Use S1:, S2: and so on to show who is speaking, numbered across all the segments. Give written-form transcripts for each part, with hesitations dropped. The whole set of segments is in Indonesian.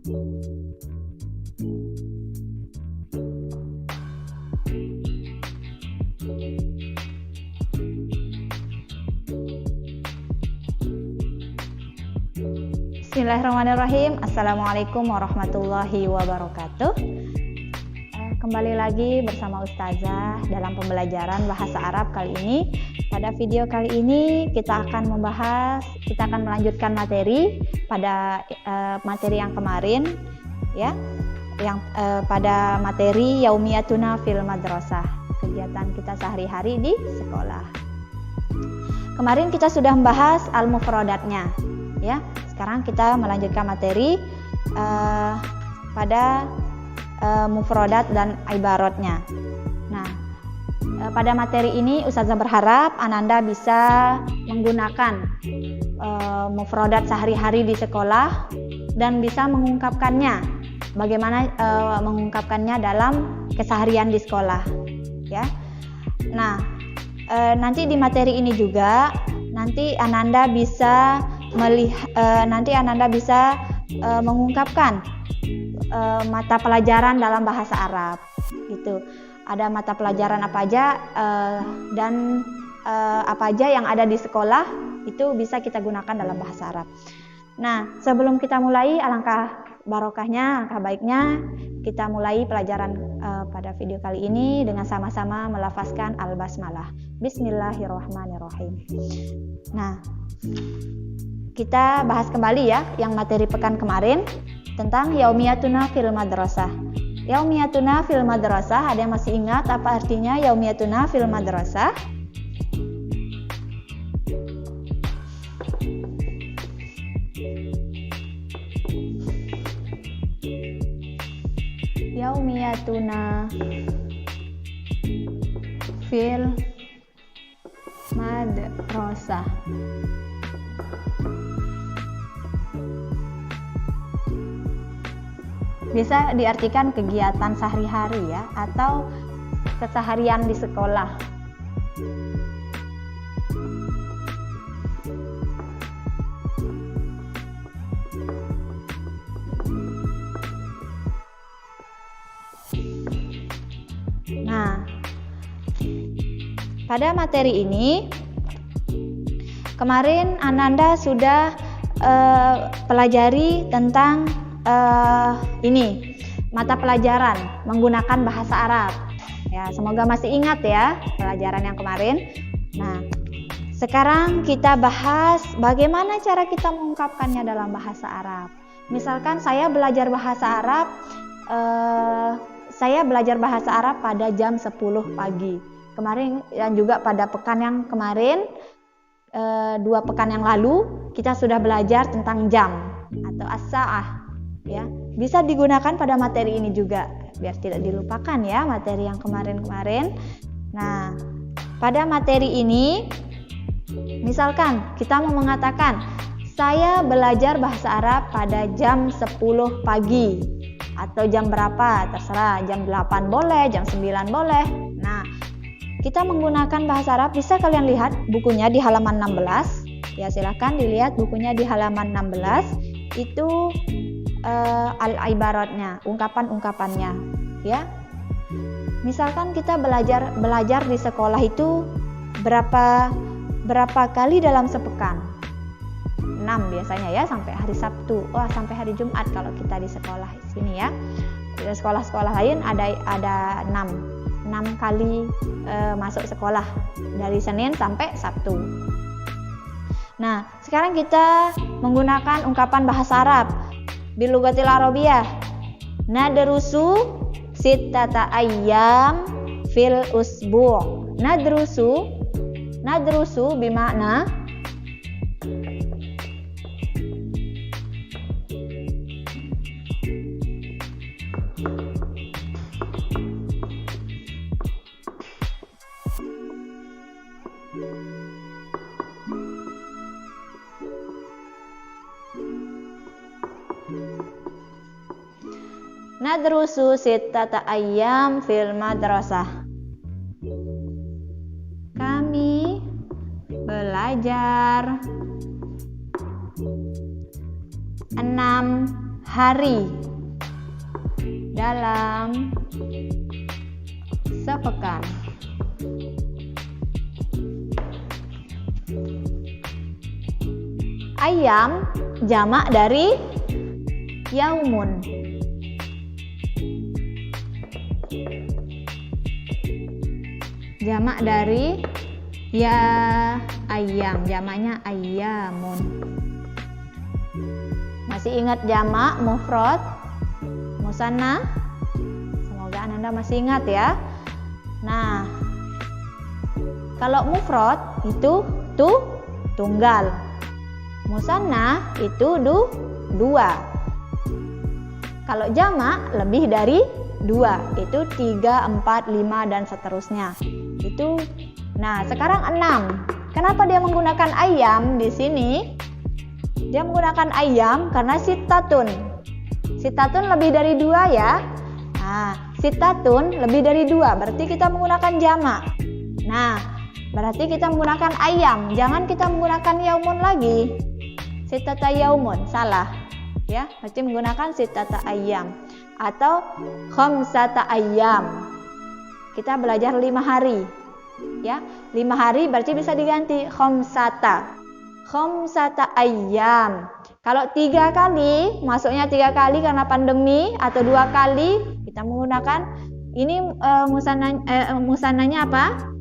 S1: Bismillahirrahmanirrahim. Assalamualaikum warahmatullahi wabarakatuh. Kembali lagi bersama Ustazah dalam pembelajaran bahasa Arab kali ini. Pada video kali ini kita akan melanjutkan materi pada materi yang kemarin, ya, yang pada materi Yaumiyatuna fil Madrasah, kegiatan kita sehari-hari di sekolah. Kemarin kita sudah membahas al-mufradatnya, ya. Sekarang kita melanjutkan materi pada mufradat dan ibaratnya. Nah, pada materi ini Ustazah berharap Ananda bisa menggunakan mufradat sehari-hari di sekolah dan bisa mengungkapkannya. Bagaimana mengungkapkannya dalam keseharian di sekolah, ya. Nah, nanti di materi ini juga nanti Ananda bisa mengungkapkan mata pelajaran dalam bahasa Arab. Gitu. Ada mata pelajaran apa aja dan apa aja yang ada di sekolah itu bisa kita gunakan dalam bahasa Arab. Nah, sebelum kita mulai, alangkah barokahnya, alangkah baiknya kita mulai pelajaran pada video kali ini dengan sama-sama melafazkan al-basmalah. Bismillahirrahmanirrahim. Nah, kita bahas kembali ya yang materi pekan kemarin tentang Yaumiyatuna fil Madrasah. Yaumiyatuna fil Madrasah, ada yang masih ingat apa artinya Yaumiyatuna fil Madrasah? Yaumiyatuna fil Madrasah. Bisa diartikan kegiatan sehari-hari ya, atau keseharian di sekolah. Nah, pada materi ini kemarin Ananda sudah pelajari tentang ini mata pelajaran menggunakan bahasa Arab. Ya, semoga masih ingat ya pelajaran yang kemarin. Nah, sekarang kita bahas bagaimana cara kita mengungkapkannya dalam bahasa Arab. Misalkan saya belajar bahasa Arab pada jam 10 pagi. Kemarin dan juga pada pekan yang kemarin, 2 pekan yang lalu kita sudah belajar tentang jam atau as-sa'ah. Ya, bisa digunakan pada materi ini juga biar tidak dilupakan ya materi yang kemarin-kemarin. Nah, pada materi ini misalkan kita mau mengatakan saya belajar bahasa Arab pada jam 10 pagi atau jam berapa terserah, jam 8 boleh, jam 9 boleh. Nah, kita menggunakan bahasa Arab, bisa kalian lihat bukunya di halaman 16. Ya, silakan dilihat bukunya di halaman 16. Itu al-ibaratnya, ungkapan-ungkapannya, ya. Misalkan kita belajar di sekolah itu berapa kali dalam sepekan? 6 biasanya ya, sampai hari Sabtu. Wah, sampai hari Jumat kalau kita di sekolah sini ya. Di sekolah-sekolah lain ada 6 kali masuk sekolah dari Senin sampai Sabtu. Nah, sekarang kita menggunakan ungkapan bahasa Arab. Bilugatil Arabiyah, nadrusu sittata ayyam fil usbu'. Nadrusu bermakna nadrusu sittata ayyam fil madrasah. Kami belajar 6 hari dalam sepekan. Ayam jamak dari yaumun. Jamak dari ya ayam, jamaknya ayyamun. Masih ingat jamak, mufrad, musanna? Semoga Anda masih ingat ya. Nah, kalau mufrad itu tunggal. Musanna itu dua. Kalau jamak lebih dari dua, itu 3, 4, 5 dan seterusnya. Itu. Nah, sekarang 6. Kenapa dia menggunakan ayam di sini? Dia menggunakan ayam karena sitatun. Sitatun lebih dari 2 ya. Nah, sitatun lebih dari 2, berarti kita menggunakan jamak. Nah, berarti kita menggunakan ayam. Jangan kita menggunakan yaumun lagi. Sitata yaumun, salah. Ya, berarti menggunakan sitata ayam atau khamsata ayam. Kita belajar 5 hari. Ya, 5 hari berarti bisa diganti khamsata ayam. Kalau 3 kali, masuknya 3 kali karena pandemi atau 2 kali, kita menggunakan ini musananya apa?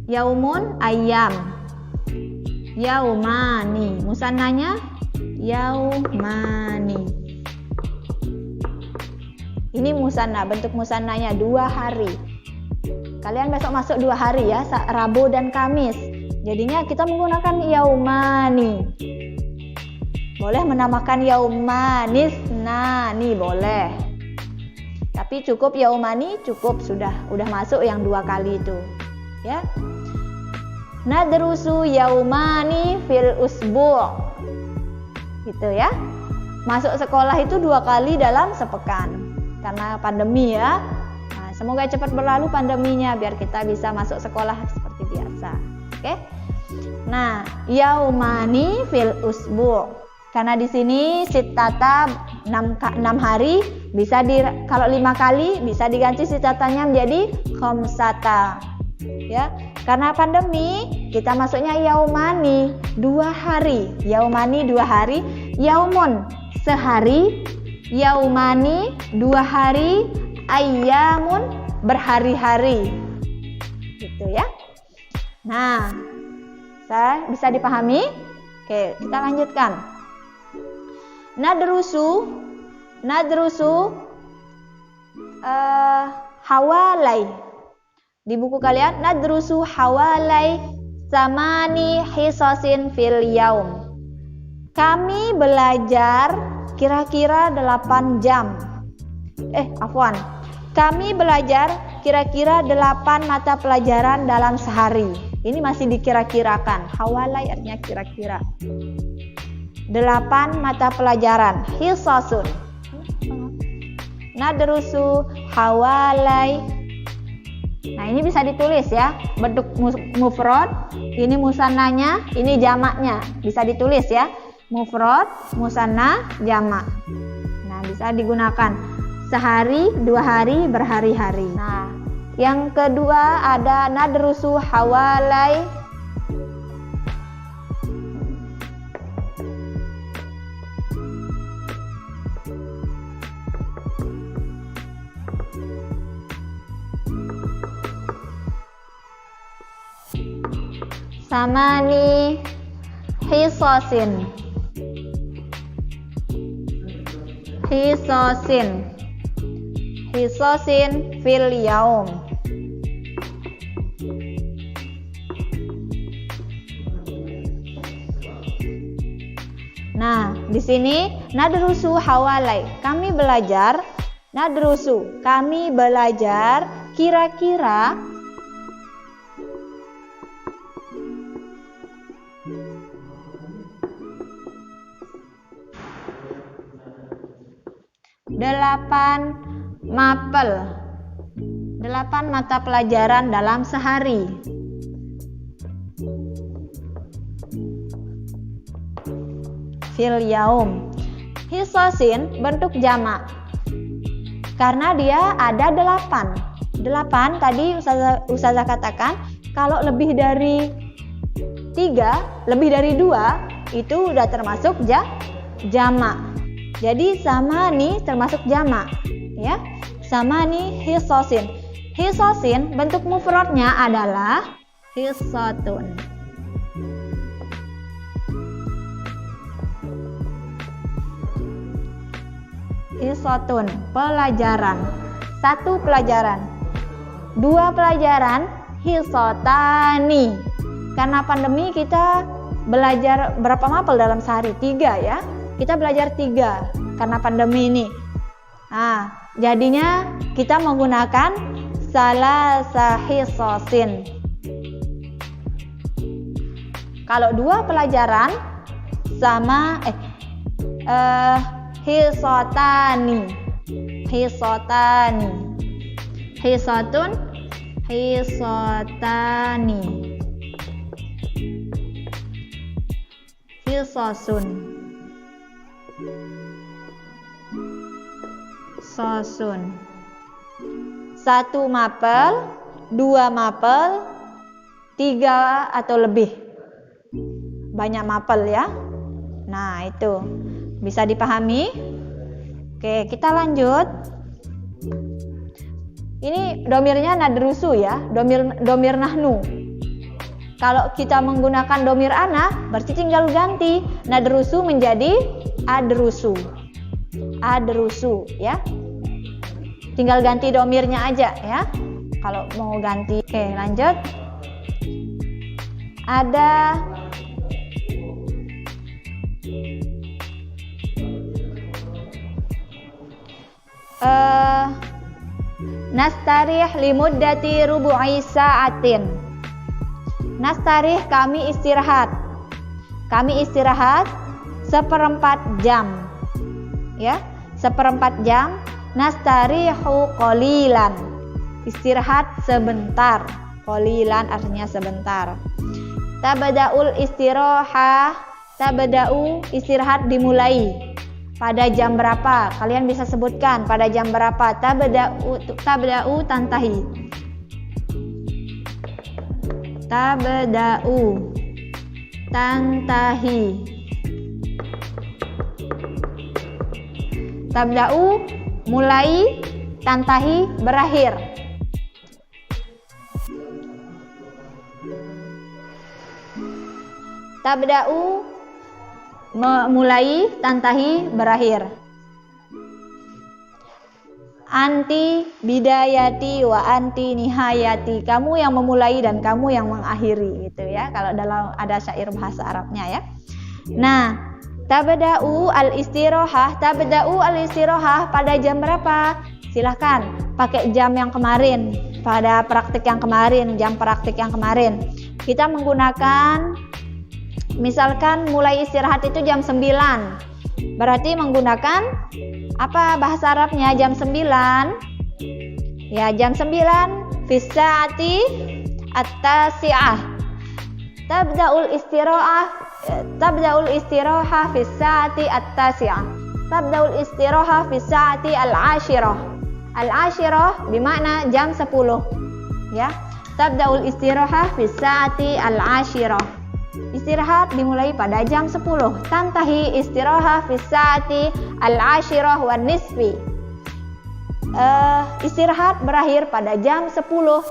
S1: Yaumun ayam. Yaumani. Musannanya yaumani. Ini musanna, bentuk musannanya 2 hari. Kalian besok masuk 2 hari ya, Rabu dan Kamis. Jadinya kita menggunakan yaumani. Boleh menambahkan yaumanis, nani boleh. Tapi cukup yaumani, cukup sudah masuk yang 2 kali itu. Ya. Nadrusu yaumani fil usbu'. Gitu ya. Masuk sekolah itu 2 kali dalam sepekan. Karena pandemi ya. Nah, semoga cepat berlalu pandeminya biar kita bisa masuk sekolah seperti biasa. Oke? Nah, yaumani fil usbu'. Karena di sini sitata 6 hari bisa kalau 5 kali bisa diganti sitatanya menjadi khamsata. Ya, karena pandemi kita masuknya yaumani 2 hari. Yaumani 2 hari, yaumun sehari, yaumani 2 hari, ayyamun berhari-hari. Gitu ya. Nah, bisa dipahami? Oke, kita lanjutkan. Nadrusu hawalai. Di buku kalian nadrusu hawalai samani hisasin fil yaum. Kami belajar kira-kira 8 jam. Kami belajar kira-kira 8 mata pelajaran dalam sehari. Ini masih dikira-kirakan. Hawalai artinya kira-kira. 8 mata pelajaran. Hisasun. Nadrusu hawalai. Nah, ini bisa ditulis ya. Bentuk mufrad, ini musannanya, ini jamaknya. Bisa ditulis ya. Mufrad, musanna, jamak. Nah, bisa digunakan sehari, 2 hari, berhari-hari. Nah, yang kedua ada nadrusu hawalai samani hisasin fil yaum. Nah, di sini nadrusu hawalai. Kami belajar kira-kira 8 mata pelajaran dalam sehari. Fil yaum. Hisosin bentuk jamak karena dia ada 8. 8 tadi Ustazah katakan kalau lebih dari 3, lebih dari 2 itu udah termasuk jamak. Jadi sama nih termasuk jamak ya. Sama nih hisosin. Hisosin bentuk mufradnya adalah hisotun. Hisotun, pelajaran. 1 pelajaran. 2 pelajaran, hisotani. Karena pandemi kita belajar berapa mapel dalam sehari? 3 ya. Kita belajar 3 karena pandemi ini. Nah, jadinya kita menggunakan salasa hisosin. Kalau 2 pelajaran sama hisotani. Hisotani. Hisotun, hisotani. Hisosun. Sosun. 1 mapel, 2 mapel, 3 atau lebih. Banyak mapel ya. Nah, itu bisa dipahami? Oke, kita lanjut. Ini domirnya nadrusu ya, domir nahnu. Kalau kita menggunakan domir ana, berarti tinggal ganti nadrusu menjadi adrusu. Adrusu ya. Tinggal ganti domirnya aja ya. Kalau mau ganti. Oke, lanjut. Ada nastarih limuddati rubu'i sa'atin. Nastarih, kami istirahat. Kami istirahat 1/4 jam. Ya, 1/4 jam. Nastarihu qalilan. Istirahat sebentar. Qalilan artinya sebentar. Tabda'ul istirahah. Tabda'u, istirahat dimulai. Pada jam berapa? Kalian bisa sebutkan pada jam berapa? Tabda'u tantahi. Tabda'u tantahi. Tabda'u mulai, tantahi berakhir. Tabda'u mulai, tantahi berakhir. Anti bidayati wa anti nihayati. Kamu yang memulai dan kamu yang mengakhiri gitu ya. Kalau dalam ada syair bahasa Arabnya ya. Nah, tabda'u al-istirahah. Tabda'u al-istirahah pada jam berapa? Silahkan pakai jam yang kemarin. Pada praktik yang kemarin, jam praktik yang kemarin. Kita menggunakan, misalkan mulai istirahat itu jam 9. Berarti menggunakan apa bahasa Arabnya jam 9? Ya, jam 9 fi sa'ati at-tasi'ah. Tabda'ul istirahah fi sa'ati at-tasi'ah. Tabda'ul istirahah fi sa'ati al-ashirah. Al-ashirah bermakna jam 10. Ya. Tabda'ul istirahah fi sa'ati al-ashirah. Istirahat dimulai pada jam 10. Tantahi istirahah fi sa'ati al-ashirah wan nisfi. Istirahat berakhir pada jam 10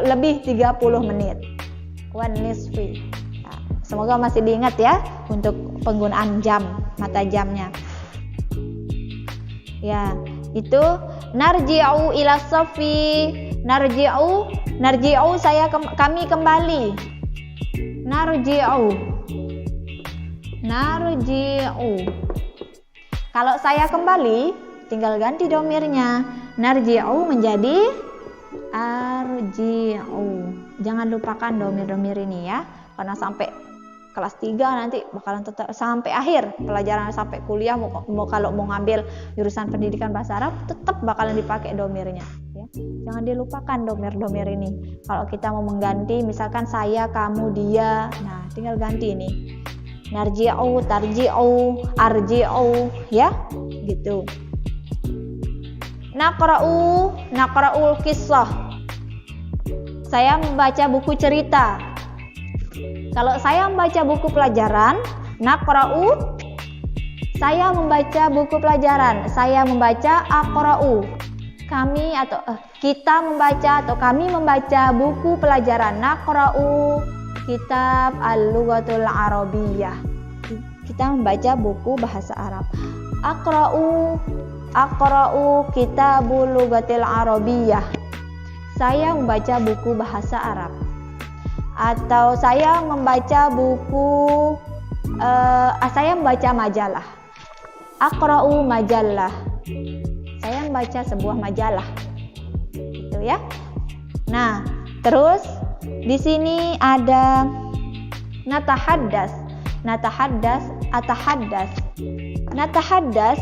S1: lebih 30 menit. Wan nisfi. Nah, semoga masih diingat ya untuk penggunaan jam, mata jamnya. Ya, itu narji'u ila safi. Narji'u kami kembali. Narji'u. Kalau saya kembali, tinggal ganti domirnya. Narji'u menjadi arji'u. Jangan lupakan domir-domir ini ya. Karena sampai kelas 3 nanti bakalan tetap sampai akhir pelajaran, sampai kuliah kalau mau ngambil jurusan pendidikan bahasa Arab tetap bakalan dipakai domirnya ya. Jangan dilupakan domir-domir ini. Kalau kita mau mengganti misalkan saya, kamu, dia, nah tinggal ganti ini. narji'u, tarji'u, arji'u, ya, gitu. Naqra'ul qissah. Saya membaca buku cerita. Kalau saya membaca buku pelajaran, naqra'u, saya membaca buku pelajaran. Saya membaca aqra'u. Kami atau kita membaca atau kami membaca buku pelajaran. Naqra'u kitab al-lughatul arabiyyah. Kita membaca buku bahasa Arab. Aqra'u kitabul lughatil arabiyyah. Saya membaca buku bahasa Arab. Atau saya membaca buku saya membaca majalah. Aqra'u majalah. Saya membaca sebuah majalah. Gitu ya. Nah, terus di sini ada natahaddas. Natahaddas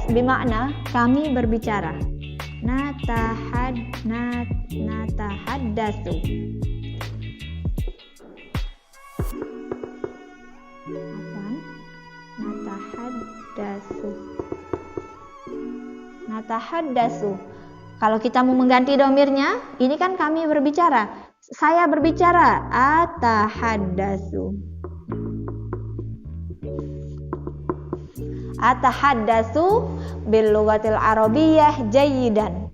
S1: bermakna kami berbicara. Natahaddasu. Natahaddasu. Kalau kita mau mengganti domirnya, ini kan kami berbicara. Saya berbicara. Atahaddasu bil lughatil arabiyyah jayyidan.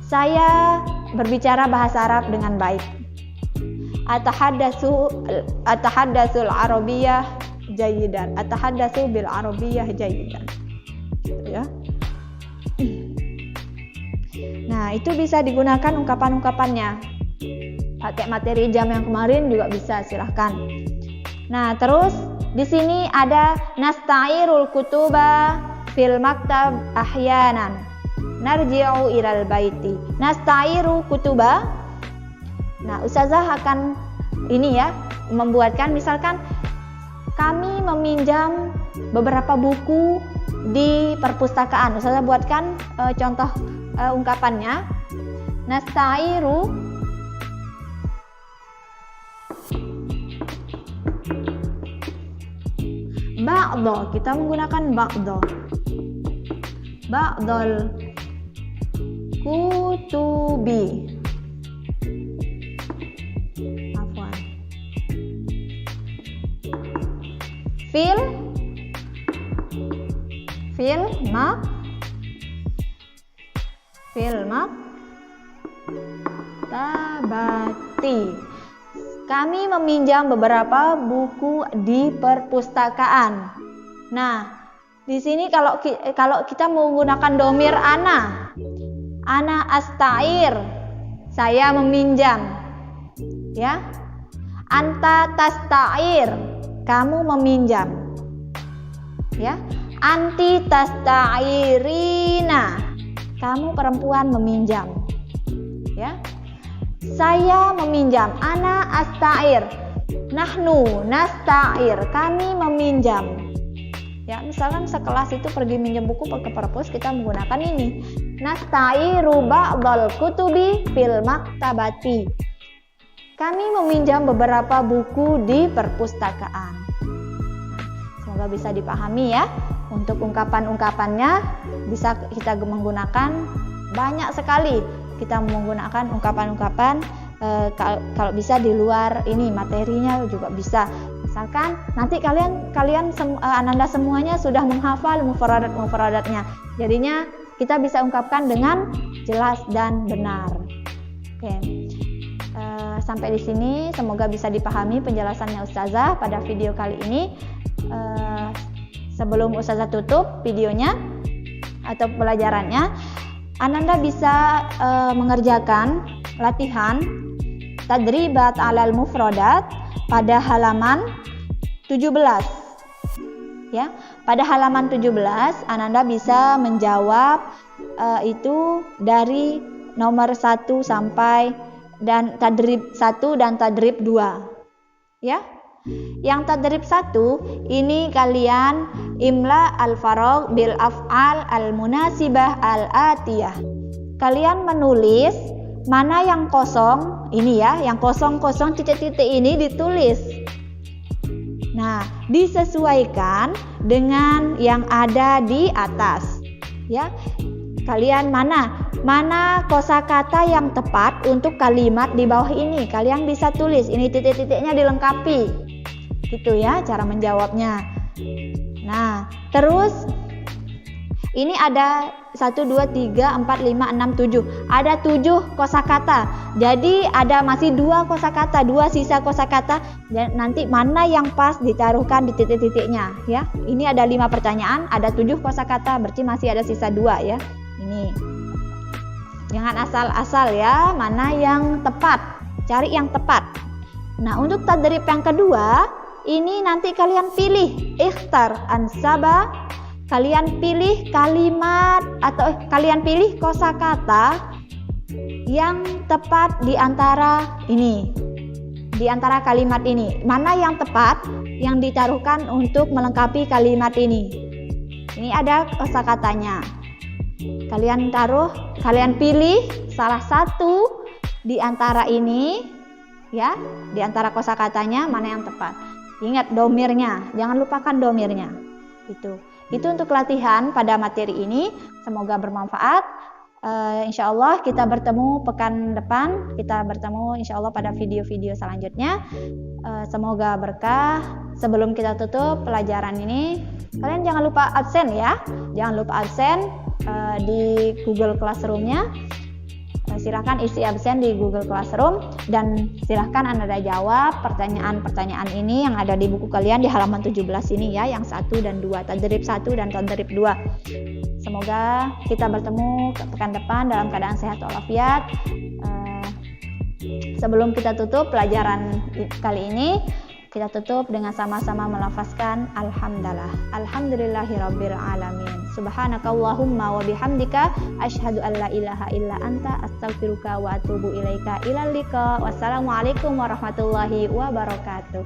S1: Saya berbicara bahasa Arab dengan baik. Atahaddasul arabiyyah jayyidan. Atahaddasu bil arabiyyah jayyidan. Ya. Nah, itu bisa digunakan ungkapan-ungkapannya. Pakai materi jam yang kemarin juga bisa, silahkan. Nah, terus di sini ada nasta'irul kutuba fil maktab ahyanan. Narji'u ilal baiti. Nasta'iru kutuba. Nah, ustazah akan ini ya, membuatkan misalkan kami meminjam beberapa buku di perpustakaan. Ustazah buatkan contoh ungkapannya. Nasta'iru ba'dha, kita menggunakan ba'dha. Ba'dhal kutubi. Afwan. Fil maktabati. Kami meminjam beberapa buku di perpustakaan. Nah, di sini kalau kita menggunakan domir ana asta'ir, saya meminjam, ya. Anta tasta'ir, kamu meminjam, ya. Anti tasta'irina, kamu perempuan meminjam, ya. Saya meminjam, ana asta'ir, nahnu nasta'ir, kami meminjam. Ya, misalkan sekelas itu pergi minjem buku ke perpus, kita menggunakan ini. Nasta'iru ba'dal kutubi fil maktabati. Kami meminjam beberapa buku di perpustakaan. Semoga bisa dipahami ya. Untuk ungkapan-ungkapannya bisa kita menggunakan banyak sekali. Kita menggunakan ungkapan-ungkapan kalau bisa di luar ini materinya juga bisa. Misalkan nanti kalian Ananda semuanya sudah menghafal mufradatnya. Jadinya kita bisa ungkapkan dengan jelas dan benar. Oke. Sampai di sini semoga bisa dipahami penjelasannya Ustazah pada video kali ini. Sebelum Ustazah tutup videonya atau pelajarannya, Ananda bisa mengerjakan latihan tadribat alal mufradat pada halaman 17. Ya, pada halaman 17 Ananda bisa menjawab itu dari nomor 1 sampai dan tadrib 1 dan tadrib 2. Ya. Yang tadrib 1 ini kalian imla al-faragh bil af'al al-munasibah al-atiyah. Kalian menulis mana yang kosong, ini ya, yang kosong-kosong titik-titik ini ditulis. Nah, disesuaikan dengan yang ada di atas. Ya. Kalian mana kosakata yang tepat untuk kalimat di bawah ini? Kalian bisa tulis, ini titik-titiknya dilengkapi. Gitu ya cara menjawabnya. Nah, terus ini ada 1, 2, 3, 4, 5, 6, 7. Ada 7 kosakata. Jadi ada masih 2 kosakata, 2 sisa kosakata. Dan nanti mana yang pas ditaruhkan di titik-titiknya ya. Ini ada 5 pertanyaan, ada 7 kosakata, berarti masih ada sisa 2 ya. Ini. Jangan asal-asal ya, mana yang tepat. Cari yang tepat. Nah, untuk tadrib yang kedua, ini nanti kalian pilih ikhtar ansaba. Kalian pilih kalimat atau kalian pilih kosakata yang tepat di antara ini. Di antara kalimat ini. Mana yang tepat yang ditaruhkan untuk melengkapi kalimat ini. Ini ada kosakatanya. Kalian pilih salah satu di antara ini ya, di antara kosakatanya mana yang tepat. Ingat domirnya, jangan lupakan domirnya. Itu untuk latihan pada materi ini. Semoga bermanfaat. Insya Allah kita bertemu pekan depan. Kita bertemu insya Allah pada video-video selanjutnya. Semoga berkah. Sebelum kita tutup pelajaran ini, kalian jangan lupa absen ya. Jangan lupa absen di Google Classroom-nya. Silahkan isi absen di Google Classroom dan silahkan Anda jawab pertanyaan-pertanyaan ini yang ada di buku kalian di halaman 17 ini ya, yang 1 dan 2, tadrib 1 dan tadrib 2. Semoga kita bertemu pekan depan dalam keadaan sehat walafiat. Sebelum kita tutup pelajaran kali ini, kita tutup dengan sama-sama melafazkan alhamdulillah. Alhamdulillahirabbil alamin. Subhanakallahumma wa bihamdika asyhadu an la ilaha illa anta astaghfiruka wa atubu ilaika. Ilal liqa. Wassalamualaikum warahmatullahi wabarakatuh.